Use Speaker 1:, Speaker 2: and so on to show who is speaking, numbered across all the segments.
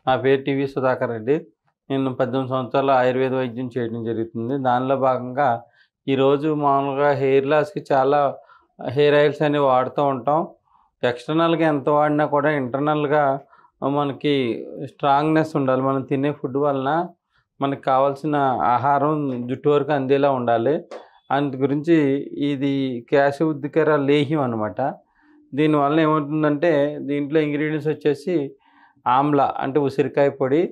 Speaker 1: నా పేరు టీవీ సుధాకర్ రెడ్డి. నేను 18 సంవత్సరాలు ఆయుర్వేద వైద్యం చేయడం జరుగుతుంది. దానిలో భాగంగా ఈరోజు మామూలుగా హెయిర్ లాస్‌కి చాలా హెయిర్ ఆయిల్స్ అనేవి వాడుతూ ఉంటాం. ఎక్స్టర్నల్‌గా ఎంత వాడినా కూడా ఇంటర్నల్‌గా మనకి స్ట్రాంగ్‌నెస్ ఉండాలి. మనం తినే ఫుడ్ వలన మనకు కావాల్సిన ఆహారం జుట్టు వరకు అందేలా ఉండాలి. అందు గురించి ఇది కేశవుద్ధికర లేహ్యం అనమాట. దీనివల్ల ఏమవుతుందంటే దీంట్లో ఇంగ్రీడియెంట్స్ వచ్చేసి ఆమ్ల అంటే ఉసిరికాయ పొడి,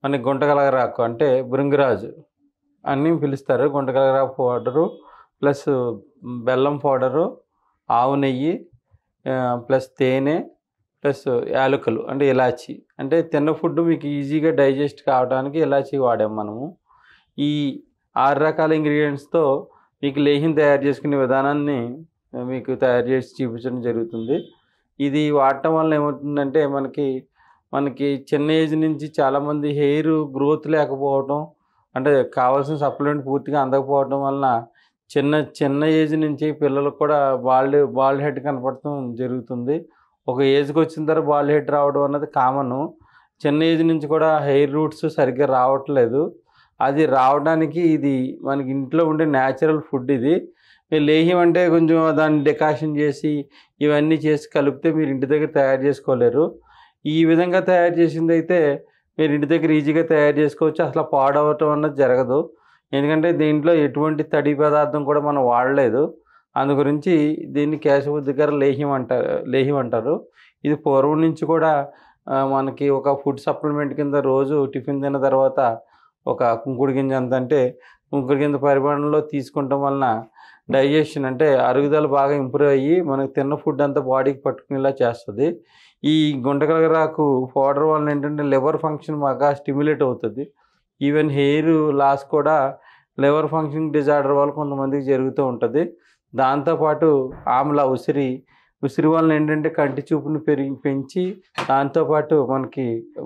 Speaker 1: మనకి గుంటగలగరాకు అంటే భృంగిరాజు అని పిలుస్తారు. గుంటగలగరాకు పౌడరు, ప్లస్ బెల్లం పౌడరు, ఆవు నెయ్యి, ప్లస్ తేనె, ప్లస్ యాలకులు అంటే ఇలాచి. అంటే తిన్న ఫుడ్ మీకు ఈజీగా డైజెస్ట్ కావడానికి ఇలాచి వాడాము మనము. ఈ 6 రకాల ఇంగ్రీడియెంట్స్‌తో మీకు లేహ్యం తయారు చేసుకునే విధానాన్ని మీకు తయారు చేసి చూపించడం జరుగుతుంది. ఇది వాడటం వల్ల ఏమవుతుందంటే మనకి చిన్న ఏజ్ నుంచి చాలామంది హెయిర్ గ్రోత్ లేకపోవడం, అంటే కావాల్సిన సప్లిమెంట్ పూర్తిగా అందకపోవడం వలన చిన్న ఏజ్ నుంచి పిల్లలకు కూడా బాల్డ్ హెడ్ కనపడటం జరుగుతుంది. ఒక ఏజ్‌కి వచ్చిన తర్వాత బాల్డ్ హెడ్ రావడం అన్నది కామను. చిన్న ఏజ్ నుంచి కూడా హెయిర్ రూట్స్ సరిగ్గా రావట్లేదు. అది రావడానికి ఇది మనకి ఇంట్లో ఉండే న్యాచురల్ ఫుడ్ ఇది. లేహ్యం అంటే కొంచెం దాన్ని డికాషన్ చేసి ఇవన్నీ చేసి కలిపితే మీరు ఇంటి దగ్గర తయారు చేసుకోలేరు. ఈ విధంగా తయారు చేసిందైతే మీరు ఇంటి దగ్గర ఈజీగా తయారు చేసుకోవచ్చు. అసలు పాడవటం అన్నది జరగదు. ఎందుకంటే దీంట్లో ఎటువంటి తడి పదార్థం కూడా మనం వాడలేదు. అందు గురించి దీన్ని కేశవుద్ధికర లేహ్యం అంటారు. ఇది పూర్వం నుంచి కూడా మనకి ఒక ఫుడ్ సప్లిమెంట్ కింద రోజు టిఫిన్ తిన్న తర్వాత ఒక కుంకుడు గింజ అంత, అంటే కుంకుడు గింజ పరిమాణంలో తీసుకుంటాం వలన డైజెషన్ అంటే అరుగుదల బాగా ఇంప్రూవ్ అయ్యి మనకు తిన్న ఫుడ్ అంతా బాడీకి పట్టుకునేలా చేస్తుంది. ఈ గుంటగలగరాకు పౌడర్ వలన ఏంటంటే లివర్ ఫంక్షన్ బాగా స్టిమ్యులేట్ అవుతుంది. ఈవెన్ హెయిర్ లాస్ కూడా లివర్ ఫంక్షన్ డిజార్డర్ వల్ల కొంతమందికి జరుగుతూ ఉంటుంది. దాంతోపాటు ఆమ్ల ఉసిరి వలన ఏంటంటే కంటి చూపుని పెంచి దాంతోపాటు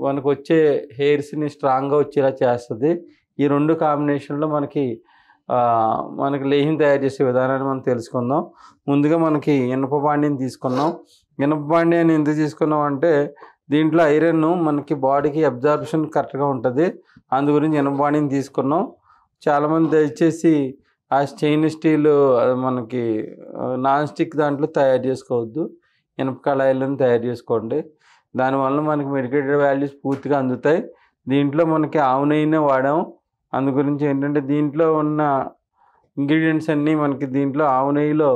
Speaker 1: మనకు వచ్చే హెయిర్స్ని స్ట్రాంగ్గా వచ్చేలా చేస్తుంది. ఈ రెండు కాంబినేషన్లో మనకి లేహ్యం తయారు చేసే విధానాన్ని మనం తెలుసుకుందాం. ముందుగా మనకి ఇనప బాండీని తీసుకున్నాం. ఇనప బాండీని ఎందుకు తీసుకున్నాం అంటే దీంట్లో ఐరన్ మనకి బాడీకి అబ్జార్ప్షన్ కరెక్ట్గా ఉంటుంది. అందు గురించి ఇనప బాండీని తీసుకున్నాం. చాలామంది దయచేసి ఆ స్టెయిన్లెస్ స్టీల్ మనకి నాన్ స్టిక్ దాంట్లో తయారు చేసుకోవద్దు. ఇనప కళాయిలను తయారు చేసుకోండి. దానివల్ల మనకి మెడికేటెడ్ వాల్యూస్ పూర్తిగా అందుతాయి. దీంట్లో మనకి ఆవు నెయ్యినే వాడాం. అందు గురించి ఏంటంటే దీంట్లో ఉన్న ఇంగ్రీడియంట్స్ అన్నీ మనకి దీంట్లో ఆవు నెయ్యిలో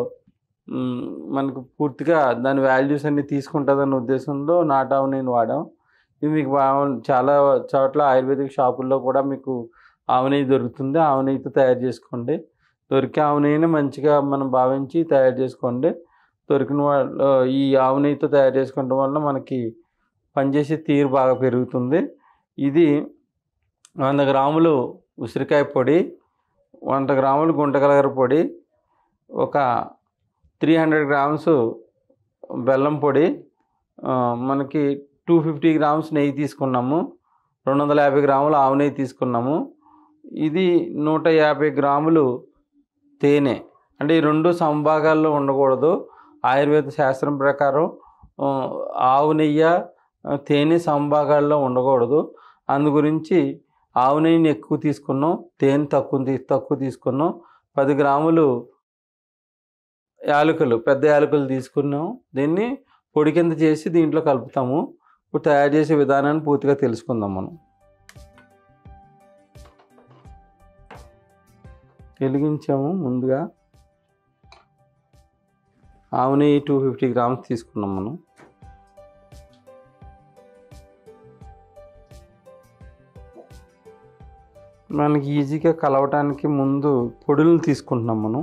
Speaker 1: మనకు పూర్తిగా దాని వాల్యూస్ అన్నీ తీసుకుంటుందన్న ఉద్దేశంలో నాటు ఆవు నెయ్యిని వాడాం. ఇది మీకు చాలా చోట్ల ఆయుర్వేదిక్ షాపుల్లో కూడా మీకు ఆవు నెయ్యి దొరుకుతుంది. ఆవు నెయ్యితో తయారు చేసుకోండి. దొరికే ఆవు నెయ్యిని మంచిగా మనం భావించి తయారు చేసుకోండి. దొరికిన వాళ్ళు ఈ ఆవు నెయ్యితో తయారు చేసుకోవడం వల్ల మనకి పనిచేసే తీరు బాగా పెరుగుతుంది. ఇది 100 గ్రాములు ఉసిరికాయ పొడి, 100 గ్రాములు గుంటగలగర పొడి, ఒక 300 గ్రామ్స్ బెల్లం పొడి, మనకి 250 గ్రామ్స్ నెయ్యి తీసుకున్నాము, 250 గ్రాములు ఆవు నెయ్యి తీసుకున్నాము. ఇది 150 గ్రాములు తేనె. అంటే ఈ రెండు సమభాగాల్లో ఉండకూడదు. ఆయుర్వేద శాస్త్రం ప్రకారం ఆవు నెయ్యి తేనె సమభాగాల్లో ఉండకూడదు. అందు గురించి ఆవు నెయ్యిని ఎక్కువ తీసుకున్నాం, తేనె తక్కువ తీసుకున్నాం. 10 గ్రాములు యాలకులు, పెద్ద యాలకులు తీసుకున్నాం. దీన్ని పొడి కింద చేసి దీంట్లో కలుపుతాము. ఇప్పుడు తయారు చేసే విధానాన్ని పూర్తిగా తెలుసుకుందాం మనం. వెలిగించాము. ముందుగా ఆవు నెయ్యి 250 గ్రామ్స్ తీసుకున్నాం మనం. మనకి ఈజీగా కలవటానికి ముందు పొడులను తీసుకుంటున్నాం మనం.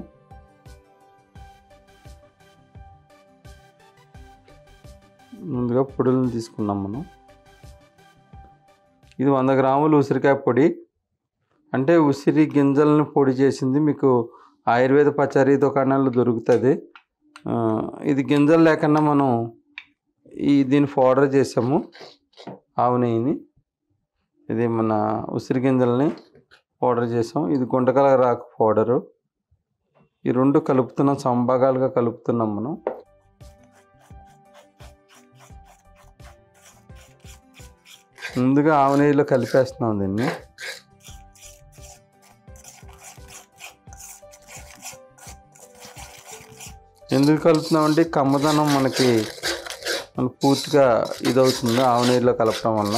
Speaker 1: ముందుగా పొడులను తీసుకున్నాం మనం. ఇది 100 గ్రాములు ఉసిరికాయ పొడి, అంటే ఉసిరి గింజలను పొడి చేసింది. మీకు ఆయుర్వేద పచారీ దుకాణాల్లో దొరుకుతుంది. ఇది గింజలు లేకుండా మనం దీన్ని పౌడర్ చేసాము. ఆవు నెయ్యిని, ఇది మన ఉసిరి గింజల్ని పౌడర్ చేసాం. ఇది గుంటగలగరాకు పౌడరు. ఈ రెండు కలుపుతున్నాం, సమభాగాలుగా కలుపుతున్నాం మనం. ముందుగా ఆవు నెయ్యిలో కలిపేస్తున్నాం దీన్ని. ఎందుకు కలుపుతున్నాం అంటే కమ్మదనం మనకి పూర్తిగా ఇదవుతుంది ఆవు నెయ్యిలో కలపడం వల్ల.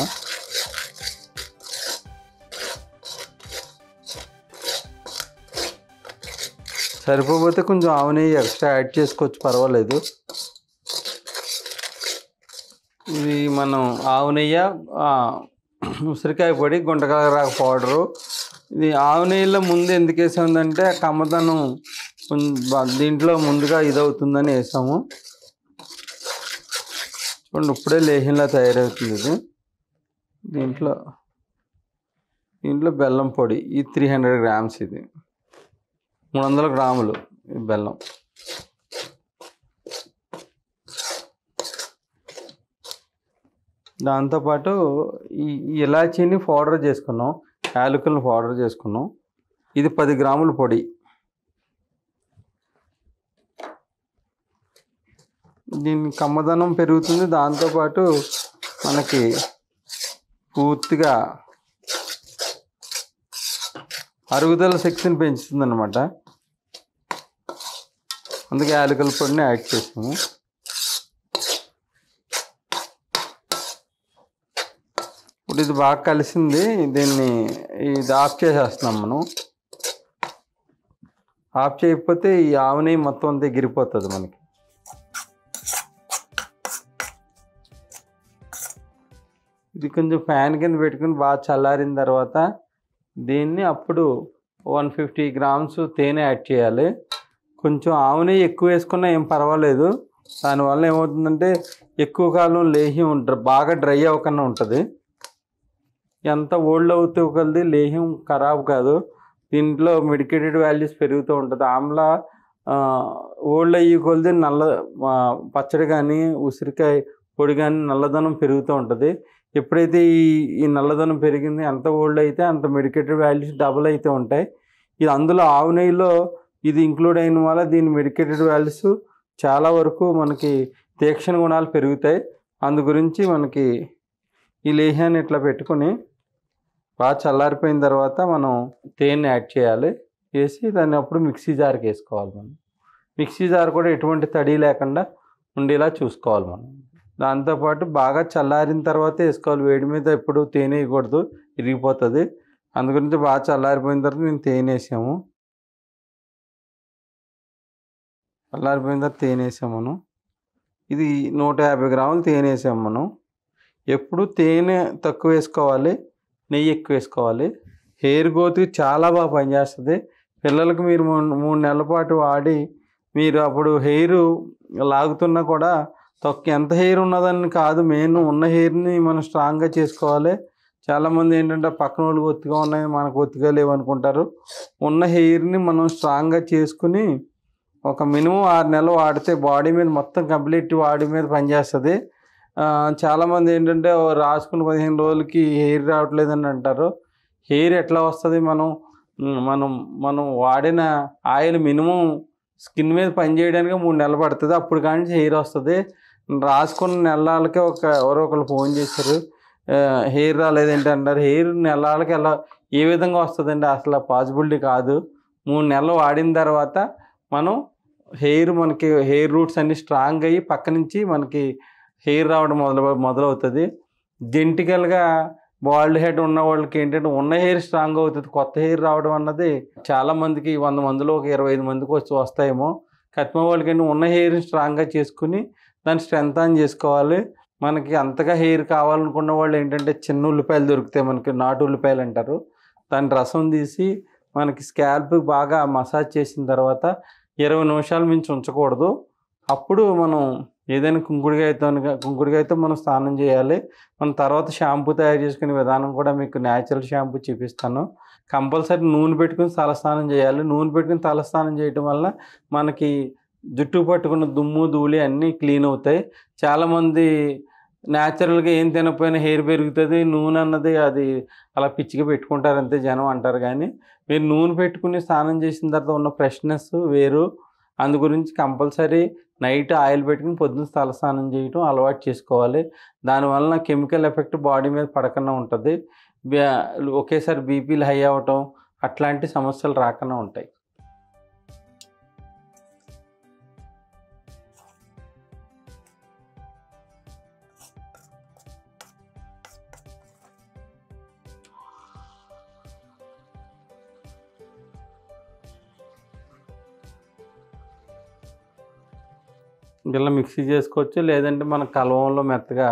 Speaker 1: సరిపోతే కొంచెం ఆవు నెయ్యి ఎక్స్ట్రా యాడ్ చేసుకోవచ్చు, పర్వాలేదు. ఇది మనం ఆవు నెయ్యి, ఉసిరికాయ పొడి, గుంటకలరాకు పౌడరు. ఇది ఆవు నెయ్యిలో ముందు ఎందుకు వేసామంటే కమ్మదనం దీంట్లో ముందుగా ఇదవుతుందని వేసాము. చూడండి ఇప్పుడే లేహ్యంలా తయారవుతుంది ఇది. దీంట్లో బెల్లం పొడి, ఇది 300 గ్రామ్స్, ఇది 300 గ్రాములు బెల్లం. దాంతోపాటు ఈ ఇలాచీని పౌడర్ చేసుకున్నాం, యాలకులను పౌడర్ చేసుకున్నాం. ఇది 10 గ్రాముల పొడి. దీని కమ్మదనం పెరుగుతుంది, దాంతోపాటు మనకి పూర్తిగా అరుగుదల శక్తిని పెంచుతుంది అన్నమాట. అందుకే యాలకుల పొడిని యాడ్ చేసాము. ఇప్పుడు ఇది బాగా కలిసింది, ఇది ఆఫ్ చేసేస్తున్నాం మనం. ఆఫ్ చేయకపోతే ఈ ఆవు నెయ్యి మొత్తం అంతా ఎగిరిపోతుంది మనకి. ఇది కొంచెం ఫ్యాన్ కింద పెట్టుకుని బాగా చల్లారిన తర్వాత దీన్ని అప్పుడు 150 గ్రామ్స్ తేనె యాడ్ చేయాలి. కొంచెం ఆవు నెయ్యి ఎక్కువ వేసుకున్నా ఏం పర్వాలేదు. దానివల్ల ఏమవుతుందంటే ఎక్కువ కాలం లేహ్యం బాగా డ్రై అవ్వకుండా ఉంటుంది. ఎంత ఓల్డ్ అవుతూ కొలది లేహ్యం ఖరాబ్ కాదు. దీంట్లో మెడికేటెడ్ వాల్యూస్ పెరుగుతూ ఉంటుంది. ఆమ్ల ఓల్డ్ అయ్యి కొలది పచ్చడి కానీ ఉసిరికాయ పొడి కానీ నల్లదనం పెరుగుతూ ఉంటుంది. ఎప్పుడైతే ఈ నల్లదనం పెరిగింది, ఎంత ఓల్డ్ అయితే అంత మెడికేటెడ్ వాల్యూస్ డబుల్ అయితే ఉంటాయి. ఇది అందులో ఆవు నెయ్యిలో ఇది ఇంక్లూడ్ అయిన వల్ల దీని మెడికేటెడ్ వాల్యూస్ చాలా వరకు మనకి తీక్షణ గుణాలు పెరుగుతాయి. అందు గురించి మనకి ఈ లేహ్యాన్ని ఇట్లా పెట్టుకుని బాగా చల్లారిపోయిన తర్వాత మనం తేనె యాడ్ చేయాలి. వేసి దాన్ని అప్పుడు మిక్సీ జార్కి వేసుకోవాలి. మనం మిక్సీ జార్ కూడా ఎటువంటి తడి లేకుండా ఉండేలా చూసుకోవాలి మనం. దాంతోపాటు బాగా చల్లారిన తర్వాత వేసుకోవాలి. వేడి మీద ఎప్పుడు తేనె వేయకూడదు, ఇరిగిపోతుంది. అందుగురించి బాగా చల్లారిపోయిన తర్వాత మేము తేనె వేసాము. చల్లారిపోయిన తర్వాత తేనె వేసాము మనం. ఇది 150 గ్రాములు తేనె వేసాము మనం. ఎప్పుడు తేనె తక్కువ వేసుకోవాలి, నెయ్యి ఎక్కువ వేసుకోవాలి. హెయిర్ గ్రోత్కి చాలా బాగా పనిచేస్తుంది. పిల్లలకు మీరు 3 నెలల పాటు వాడి మీరు అప్పుడు హెయిర్ లాగుతున్నా కూడా ఎంత హెయిర్ ఉన్నదని కాదు, మెయిన్ ఉన్న హెయిర్ని మనం స్ట్రాంగ్గా చేసుకోవాలి. చాలామంది ఏంటంటే పక్కన వాళ్ళకి ఒత్తిగా ఉన్నాయి, మనకు ఒత్తిగా లేవనుకుంటారు. ఉన్న హెయిర్ని మనం స్ట్రాంగ్గా చేసుకుని ఒక మినిమం 6 నెలలు వాడితే బాడీ మీద మొత్తం కంప్లీట్ బాడీ మీద పనిచేస్తుంది. చాలామంది ఏంటంటే రాసుకుని 15 రోజులకి హెయిర్ రావట్లేదని అంటారు. హెయిర్ ఎట్లా వస్తుంది? మనం వాడిన ఆయిల్ మినిమం స్కిన్ మీద పనిచేయడానికి 3 నెలలు పడుతుంది. అప్పుడు కానీ హెయిర్ వస్తుంది. రాసుకున్న నెలలకే ఎవరో ఒకరు ఫోన్ చేశారు, హెయిర్ రాలేదేంటి అన్నారు. హెయిర్ నెలలకి ఏ విధంగా వస్తుందండి? అసలు పాసిబిలిటీ కాదు. 3 నెలలు వాడిన తర్వాత మనం మనకి హెయిర్ రూట్స్ అన్నీ స్ట్రాంగ్ అయ్యి పక్క నుంచి మనకి హెయిర్ రావడం మొదలవుతుంది. జెంటికల్గా బాల్డ్ హెడ్ ఉన్న వాళ్ళకి ఏంటంటే ఉన్న హెయిర్ స్ట్రాంగ్ అవుతుంది. కొత్త హెయిర్ రావడం అన్నది చాలామందికి 100 మందిలో ఒక 25 మందికి వస్తాయేమో. కట్మ వాళ్ళకి ఏంటి ఉన్న హెయిర్ స్ట్రాంగ్గా చేసుకుని దాన్ని స్ట్రెంథన్ చేసుకోవాలి. మనకి అంతగా హెయిర్ కావాలనుకున్న వాళ్ళు ఏంటంటే చిన్న ఉల్లిపాయలు దొరుకుతాయి, మనకి నాటు ఉల్లిపాయలు అంటారు. దాని రసం తీసి మనకి స్కాల్ప్ బాగా మసాజ్ చేసిన తర్వాత 20 నిమిషాలు మించి ఉంచకూడదు. అప్పుడు మనం ఏదైనా కుంకుడుకాయతో మనం స్నానం చేయాలి. మనం తర్వాత షాంపూ తయారు చేసుకునే విధానం కూడా మీకు న్యాచురల్ షాంపూ చూపిస్తాను. కంపల్సరీ నూనె పెట్టుకుని తలస్నానం చేయాలి. నూనె పెట్టుకుని తలస్నానం చేయటం వల్ల మనకి జుట్టు పట్టుకున్న దుమ్ము ధూళి అన్నీ క్లీన్ అవుతాయి. చాలామంది న్యాచురల్గా ఏం తినకపోయినా హెయిర్ పెరుగుతుంది, నూనె అన్నది అది అలా పిచ్చిగా పెట్టుకుంటారు అంతే జనం అంటారు. కానీ మీరు నూనె పెట్టుకుని స్నానం చేసిన తర్వాత ఉన్న ఫ్రెష్నెస్ వేరు. అందు గురించి కంపల్సరీ నైట్ ఆయిల్ పెట్టుకుని పొద్దున్న తలస్నానం చేయటం అలవాటు చేసుకోవాలి. దానివలన కెమికల్ ఎఫెక్ట్ బాడీ మీద పడకుండా ఉంటుంది. ఒకేసారి బీపీలు హై అవ్వటం అట్లాంటి సమస్యలు రాకుండా ఉంటాయి. ఇలా మిక్సీ చేసుకోవచ్చు, లేదంటే మన కలవంలో మెత్తగా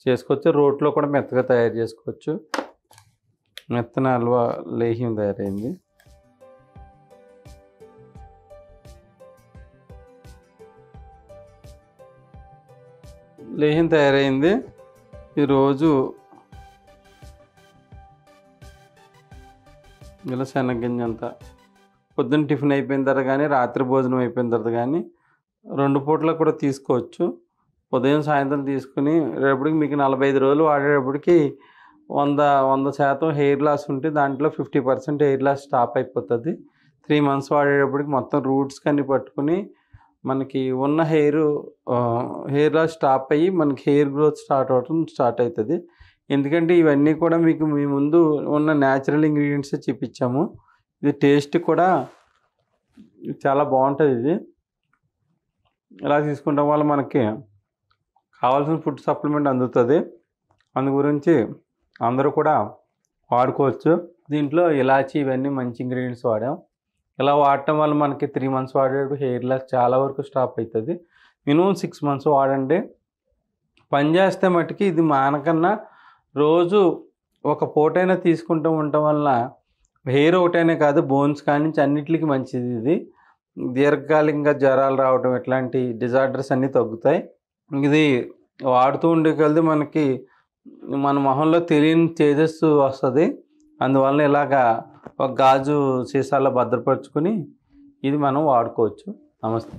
Speaker 1: చేసుకోవచ్చు, రోట్లో కూడా మెత్తగా తయారు చేసుకోవచ్చు. మెత్తన హల్వా లేహ్యం తయారైంది. లేహ్యం తయారైంది. ఈరోజు ఇలా శనగగింజ అంతా పొద్దున్న టిఫిన్ అయిపోయిన తర్వాత కానీ రాత్రి భోజనం అయిపోయిన తర్వాత కానీ 2 పూటలకు కూడా తీసుకోవచ్చు. ఉదయం సాయంత్రం తీసుకుని రేపటికి మీకు 45 రోజులు వాడేటప్పటికి 100% హెయిర్ లాస్ ఉంటే దాంట్లో 50% హెయిర్ లాస్ స్టాప్ అయిపోతుంది. 3 మంత్స్ వాడేటప్పటికి మొత్తం రూట్స్ కన్నీ పట్టుకుని మనకి ఉన్న హెయిర్ లాస్ స్టాప్ అయ్యి మనకి హెయిర్ గ్రోత్ స్టార్ట్ అవుతుంది. ఎందుకంటే ఇవన్నీ కూడా మీకు మీ ముందు ఉన్న న్యాచురల్ ఇంగ్రీడియంట్స్ చూపించాము. ఇది టేస్ట్ కూడా చాలా బాగుంటుంది. ఇది ఇలా తీసుకుంటాం వల్ల మనకి కావాల్సిన ఫుడ్ సప్లిమెంట్ అందుతుంది. అందు గురించి అందరూ కూడా వాడుకోవచ్చు. దీంట్లో ఇలాచీ ఇవన్నీ మంచి ఇంగ్రీడియంట్స్ వాడాం. ఇలా వాడటం వల్ల మనకి 3 మంత్స్ వాడేటప్పుడు హెయిర్ లాస్ చాలా వరకు స్టాప్ అవుతుంది. మినిమం 6 మంత్స్ వాడండి. పని చేస్తే మట్టుకి ఇది మానకన్నా రోజు ఒక పూటైనా తీసుకుంటూ ఉండటం వల్ల హెయిర్ ఒకటైనా కాదు బోన్స్ కానించి అన్నిటికీ మంచిది. ఇది దీర్ఘకాలికంగా జ్వరాలు రావడం ఇట్లాంటి డిజార్డర్స్ అన్నీ తగ్గుతాయి. ఇది వాడుతూ ఉండేకొలది మనకి మన మొహంలో తెలియని తేజస్సు వస్తుంది. అందువలన ఇలాగా ఒక గాజు సీసాలో భద్రపరుచుకుని ఇది మనం వాడుకోవచ్చు. నమస్తే.